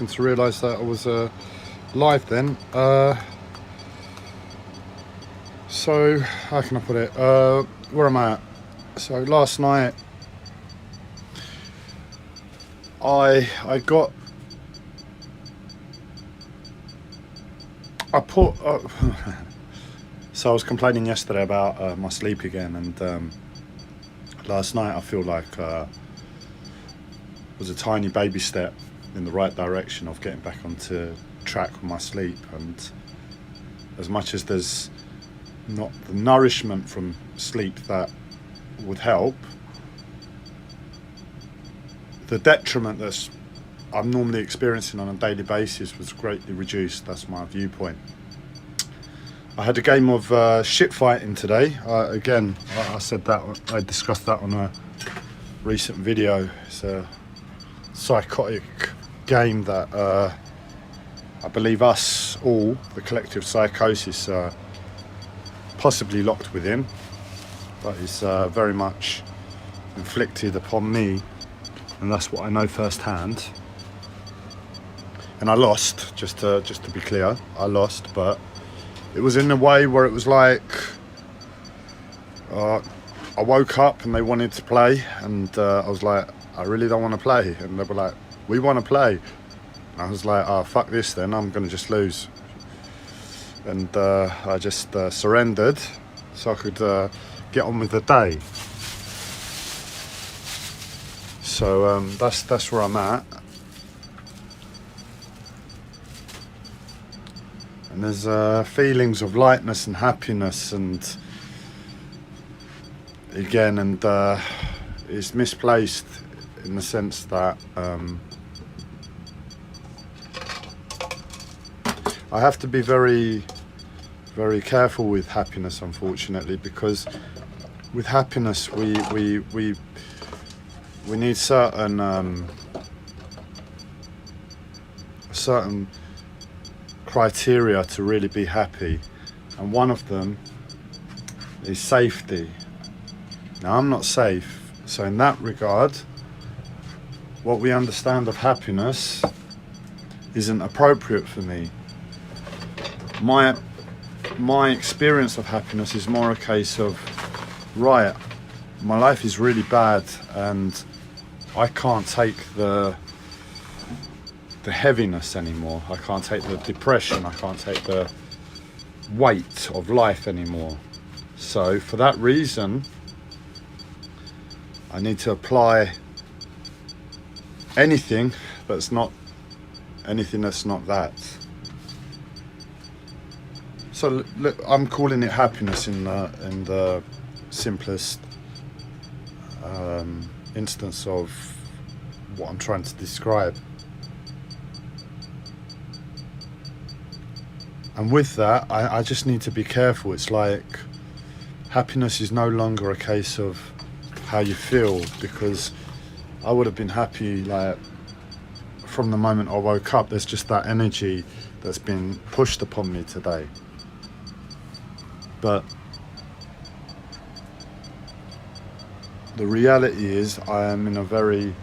second to realise that I was live then. So, how can I put it? Where am I at? So last night I put so I was complaining yesterday about my sleep again, and last night I feel like was a tiny baby step in the right direction of getting back onto track with my sleep. And as much as there's not the nourishment from sleep that would help, the detriment that I'm normally experiencing on a daily basis was greatly reduced. That's my viewpoint. I had a game of shit fighting today. Again, I said that, I discussed that on a recent video. It's a psychotic game that I believe us all, the collective psychosis, possibly locked within, but it's very much inflicted upon me, and that's what I know firsthand. And I lost, just to be clear, I lost, but it was in a way where it was like I woke up and they wanted to play, and I was like, I really don't want to play, and they were like, we want to play. And I was like, oh, fuck this then, I'm gonna just lose. And I just surrendered so I could get on with the day. So that's where I'm at. And there's feelings of lightness and happiness, and again, and it's misplaced in the sense that I have to be very, very careful with happiness, unfortunately, because with happiness we need certain criteria to really be happy, and one of them is safety. Now, I'm not safe, so in that regard, what we understand of happiness isn't appropriate for me. My experience of happiness is more a case of, right, my life is really bad and I can't take the heaviness anymore. I can't take the depression. I can't take the weight of life anymore. So for that reason, I need to apply anything that's not that. So look, I'm calling it happiness in the simplest instance of what I'm trying to describe. And with that, I just need to be careful. It's like happiness is no longer a case of how you feel, because I would have been happy like from the moment I woke up. There's just that energy that's been pushed upon me today. But the reality is I am in a very,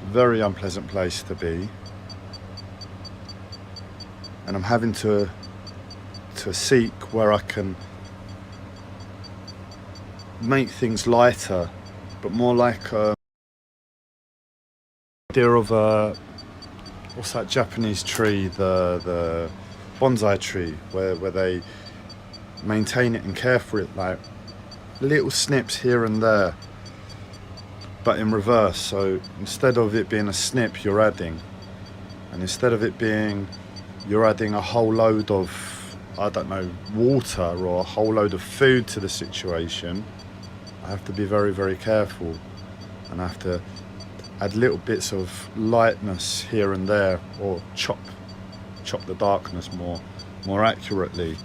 very unpleasant place to be, and I'm having to seek where I can make things lighter, but more like a idea of what's that Japanese tree, the bonsai tree, where they maintain it and care for it, like little snips here and there, but in reverse. So instead of it being a snip, you're adding, and instead of it being you're adding a whole load of, I don't know, water or a whole load of food to the situation, I have to be very, very careful, and I have to add little bits of lightness here and there, or chop the darkness more accurately.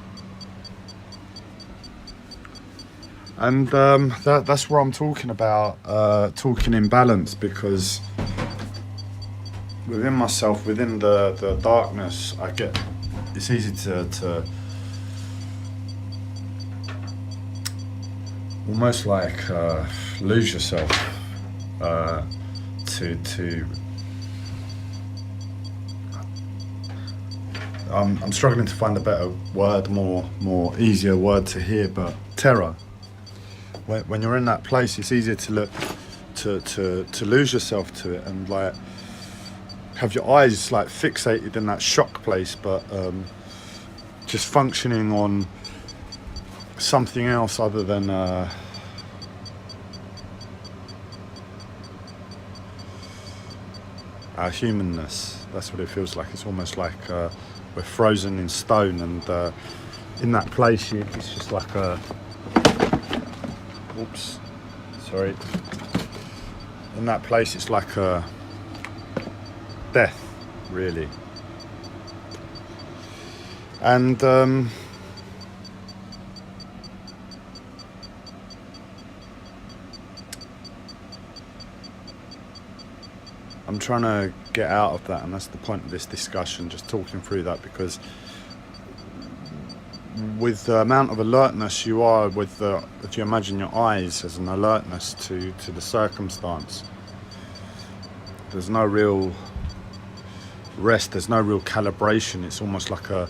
And that's what I'm talking about, talking in balance, because within myself, within the darkness, it's easy to almost like lose yourself, to I'm struggling to find a better word, more easier word to hear, but terror. When you're in that place, it's easier to look, to lose yourself to it, and like have your eyes like fixated in that shock place, but just functioning on something else other than our humanness. That's what it feels like. It's almost like we're frozen in stone, and in that place it's just like a oops, sorry. In that place it's like a death, really. And I'm trying to get out of that, and that's the point of this discussion, just talking through that, because with the amount of alertness you are with the, if you imagine your eyes as an alertness to the circumstance, there's no real rest, there's no real calibration. It's almost like a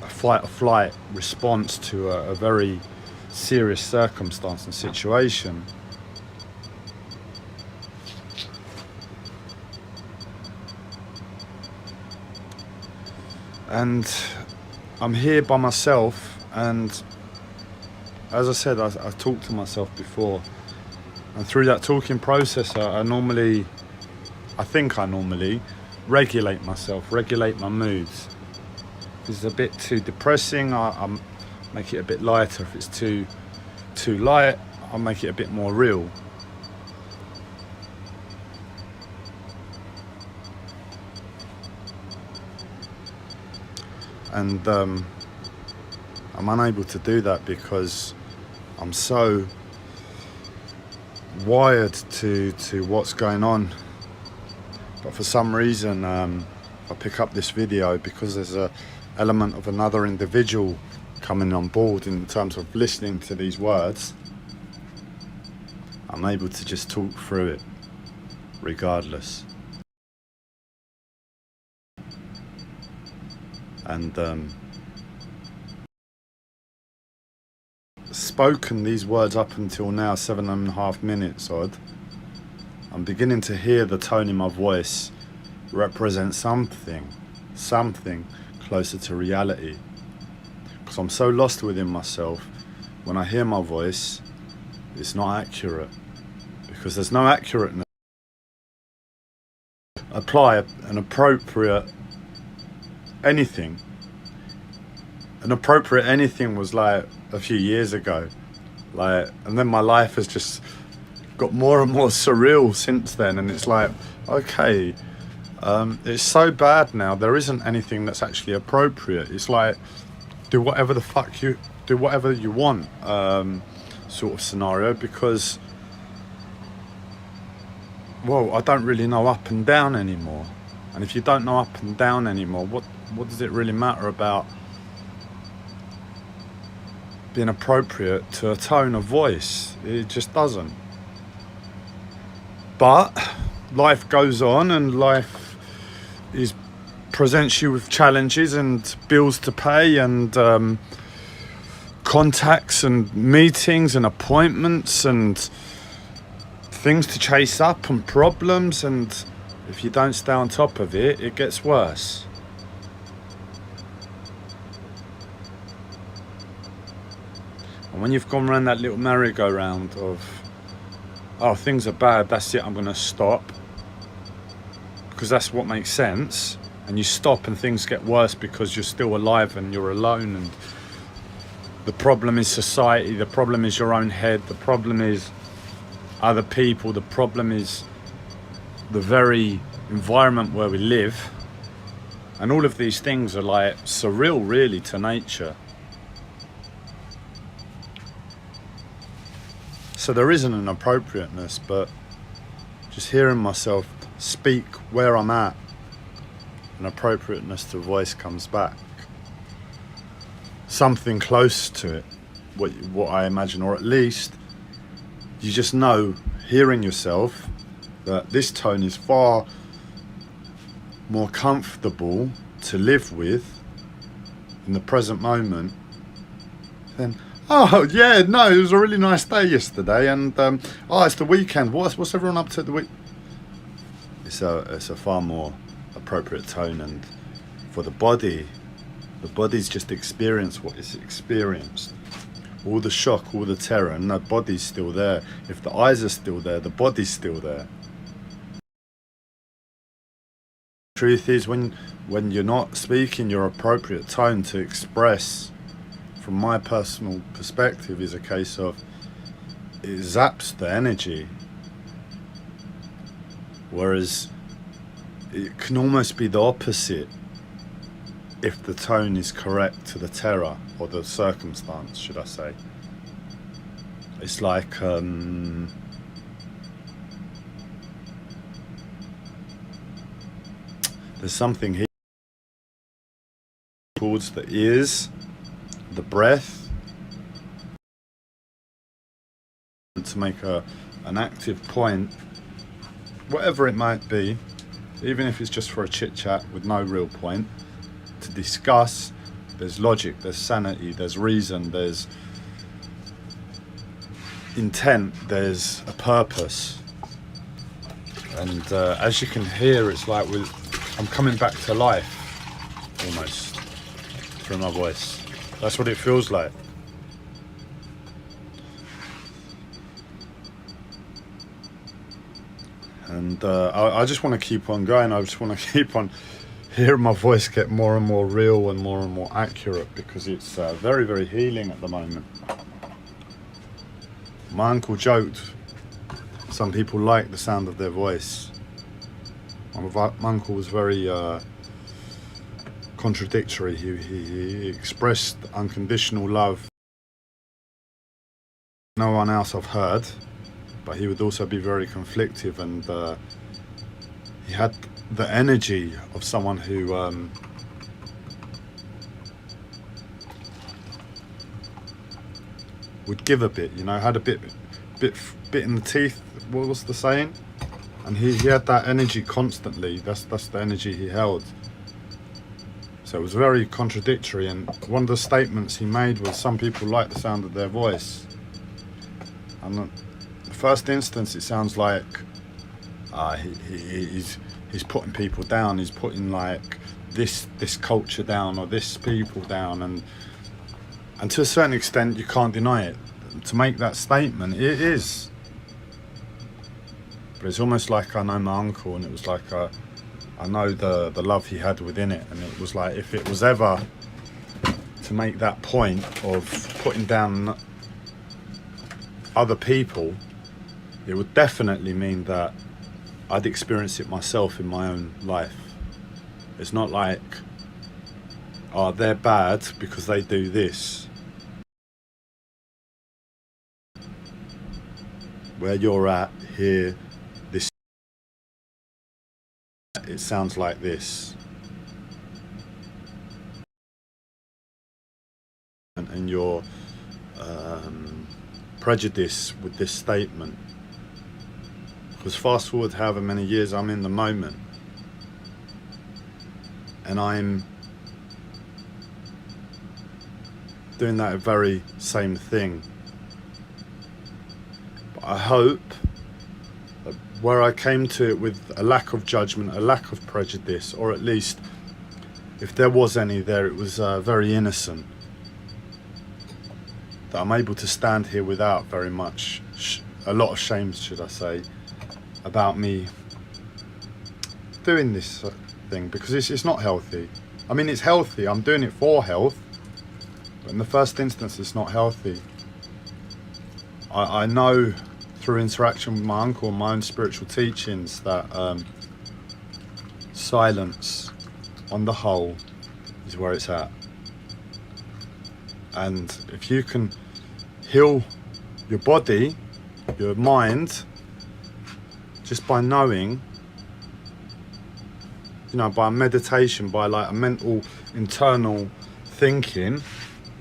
fight or flight response to a very serious circumstance and situation. And I'm here by myself, and as I said, I've talked to myself before, and through that talking process I normally regulate myself, regulate my moods. If it's a bit too depressing, I make it a bit lighter. If it's too light, I'll make it a bit more real. And I'm unable to do that because I'm so wired to what's going on. But for some reason I pick up this video because there's a element of another individual coming on board in terms of listening to these words. I'm able to just talk through it regardless. And spoken these words up until now, 7.5 minutes odd, I'm beginning to hear the tone in my voice represent something closer to reality, because I'm so lost within myself. When I hear my voice, it's not accurate, because there's no accurateness. Apply an appropriate anything. An appropriate anything was like a few years ago, like, and then my life has just got more and more surreal since then, and it's like, okay, it's so bad now, there isn't anything that's actually appropriate. It's like, do whatever the fuck you do, whatever you want, sort of scenario, because, well, I don't really know up and down anymore. And if you don't know up and down anymore, what does it really matter about being appropriate to a tone of voice? It just doesn't. But life goes on, and life presents you with challenges and bills to pay, and contacts and meetings and appointments and things to chase up and problems, and if you don't stay on top of it, it gets worse. And when you've gone around that little merry-go-round of, oh, things are bad, that's it, I'm going to stop, because that's what makes sense, and you stop and things get worse because you're still alive and you're alone, and the problem is society, the problem is your own head, the problem is other people, the problem is the very environment where we live, and all of these things are like surreal really to nature. So there isn't an appropriateness, but just hearing myself speak where I'm at, an appropriateness to voice comes back. Something close to it, what I imagine, or at least you just know, hearing yourself, that this tone is far more comfortable to live with in the present moment, then, oh yeah, no, it was a really nice day yesterday, and oh, it's the weekend. What's everyone up to at the week? It's a far more appropriate tone, and for the body's just experienced what it's experienced. All the shock, all the terror, and the body's still there. If the eyes are still there, the body's still there. Truth is, when you're not speaking your appropriate tone to express, from my personal perspective, is a case of it zaps the energy. Whereas it can almost be the opposite if the tone is correct to the terror or the circumstance, should I say. It's like there's something here towards the ears, the breath, to make an active point, whatever it might be, even if it's just for a chit chat with no real point, to discuss. There's logic, there's sanity, there's reason, there's intent, there's a purpose. And as you can hear, it's like I'm coming back to life almost through my voice. That's what it feels like. And I just want to keep on going. I just want to keep on hearing my voice get more and more real and more accurate, because it's very, very healing at the moment. My uncle joked, some people like the sound of their voice. My uncle was very contradictory. He expressed unconditional love. No one else I've heard, but he would also be very conflictive, and he had the energy of someone who would give a bit, had a bit in the teeth. What was the saying? And he had that energy constantly. That's the energy he held. So it was very contradictory, and one of the statements he made was, some people like the sound of their voice. And the first instance, it sounds like he's putting people down. He's putting like this culture down, or this people down, and to a certain extent, you can't deny it. To make that statement, it is. But it's almost like I know my uncle, and it was like I know the love he had within it, and it was like, if it was ever to make that point of putting down other people, it would definitely mean that I'd experience it myself in my own life. It's not like, oh, they're bad because they do this. Where you're at here, this, it sounds like this. And your prejudice with this statement. Because fast forward however many years, I'm in the moment, and I'm doing that very same thing. But I hope that where I came to it with a lack of judgment, a lack of prejudice, or at least if there was any there, it was very innocent. That I'm able to stand here without very much, a lot of shame, should I say, about me doing this thing, because it's not healthy. I mean, it's healthy, I'm doing it for health, but in the first instance, it's not healthy. I know through interaction with my uncle and my own spiritual teachings that silence, on the whole, is where it's at. And if you can heal your body, your mind, just by knowing, by meditation, by like a mental, internal thinking,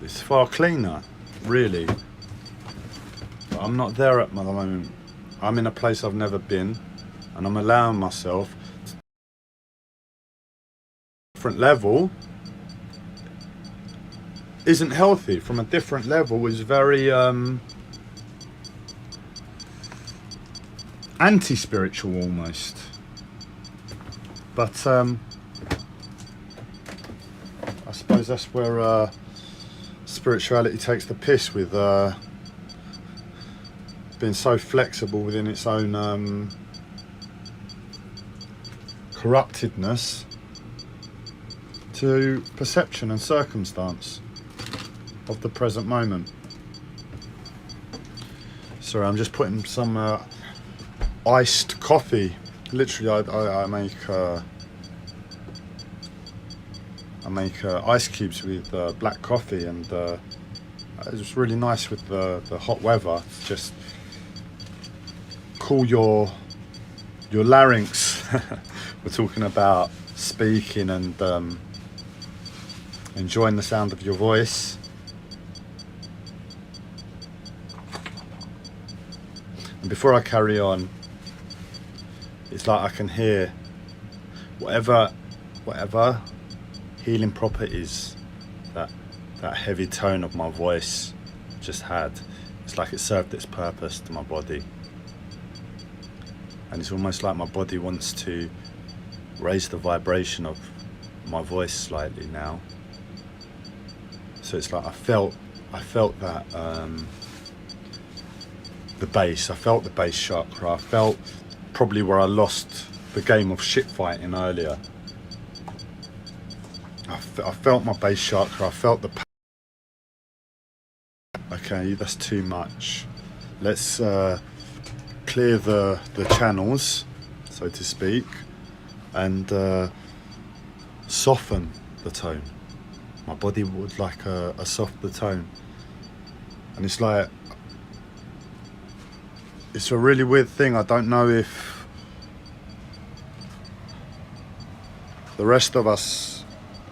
it's far cleaner, really. But I'm not there at the moment. I'm in a place I've never been, and I'm allowing myself different level isn't healthy. From a different level is very anti-spiritual almost. But I suppose that's where spirituality takes the piss, with being so flexible within its own corruptedness to perception and circumstance of the present moment. Sorry, I'm just putting some iced coffee. Literally, I make ice cubes with black coffee, and it's really nice with the hot weather to just cool your larynx. We're talking about speaking and enjoying the sound of your voice. And before I carry on, it's like I can hear whatever healing properties that heavy tone of my voice just had. It's like it served its purpose to my body. And it's almost like my body wants to raise the vibration of my voice slightly now. So it's like I felt that the bass. I felt the bass chakra. I felt probably where I lost the game of shit fighting earlier. I felt my bass chakra. I felt the. Okay, that's too much. Let's clear the channels, so to speak, and soften the tone. My body would like a softer tone, and it's like, it's a really weird thing. I don't know if the rest of us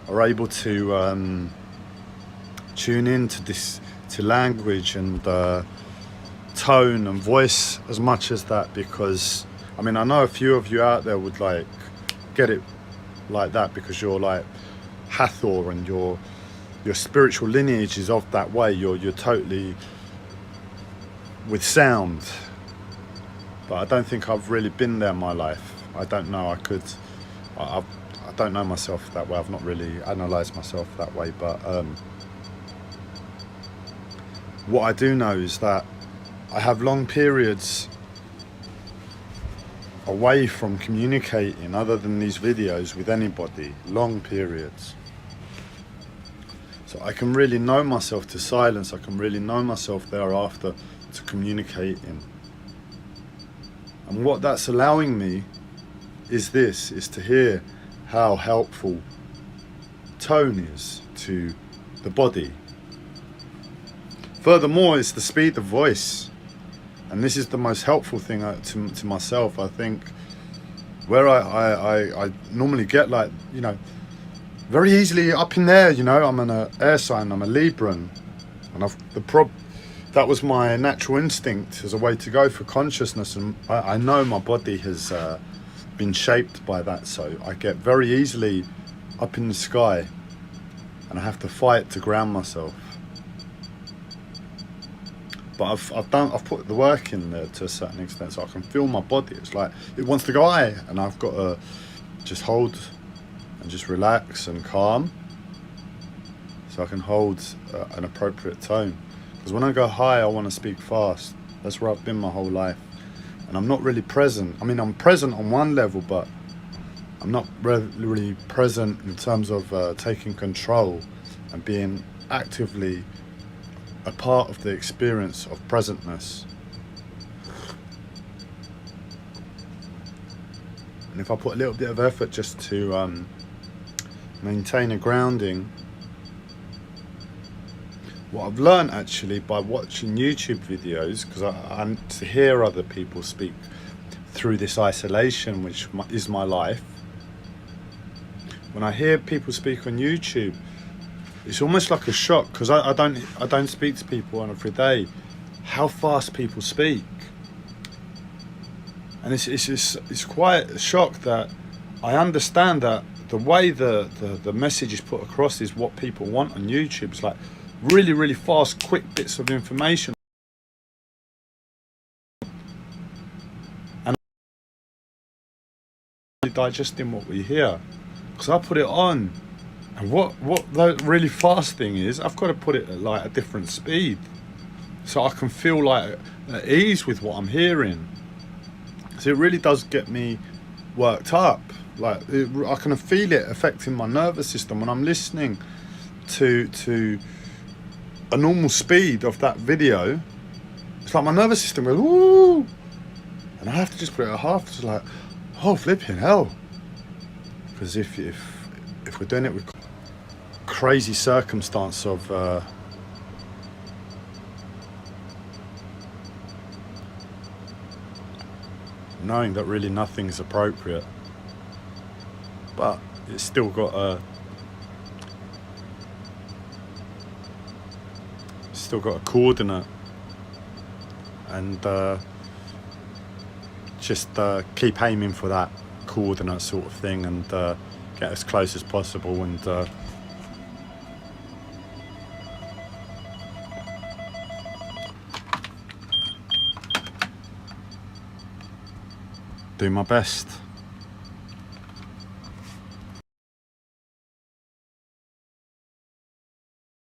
are able to tune into this, to language and tone and voice as much as that, because I mean, I know a few of you out there would like get it like that, because you're like Hathor and your spiritual lineage is of that way. You're totally with sound. But I don't think I've really been there in my life. I don't know. I don't know myself that way. I've not really analysed myself that way. But what I do know is that I have long periods away from communicating, other than these videos, with anybody. Long periods. So I can really know myself to silence. I can really know myself thereafter to communicating. And what that's allowing me is to hear how helpful tone is to the body. Furthermore, it's the speed of voice. And this is the most helpful thing to myself, I think, where I normally get like, you know, very easily up in there, you know. I'm an air sign, I'm a Libran. And that was my natural instinct as a way to go for consciousness, and I know my body has been shaped by that, so I get very easily up in the sky and I have to fight to ground myself. But I've put the work in there to a certain extent, so I can feel my body. It's like it wants to go high, and I've got to just hold and just relax and calm, so I can hold an appropriate tone. Because when I go high, I want to speak fast. That's where I've been my whole life. And I'm not really present. I mean, I'm present on one level, but I'm not really present in terms of taking control and being actively a part of the experience of presentness. And if I put a little bit of effort just to maintain a grounding, what I've learned actually by watching YouTube videos, because I to hear other people speak through this isolation, which is my life. When I hear people speak on YouTube, it's almost like a shock, because I don't speak to people on every day. How fast people speak, and it's quite a shock that I understand that the way the message is put across is what people want on YouTube. It's like really fast, quick bits of information. And digesting what we hear. Because I put it on. And what the really fast thing is, I've got to put it at like a different speed. So I can feel like at ease with what I'm hearing. So it really does get me worked up. Like I can feel it affecting my nervous system when I'm listening to a normal speed of that video. It's like my nervous system goes woo, and I have to just put it at half. It's like, oh flipping hell. Because if we're doing it with crazy circumstance of knowing that really nothing's appropriate, but it's still got a coordinate, and just keep aiming for that coordinate sort of thing, and get as close as possible, and do my best.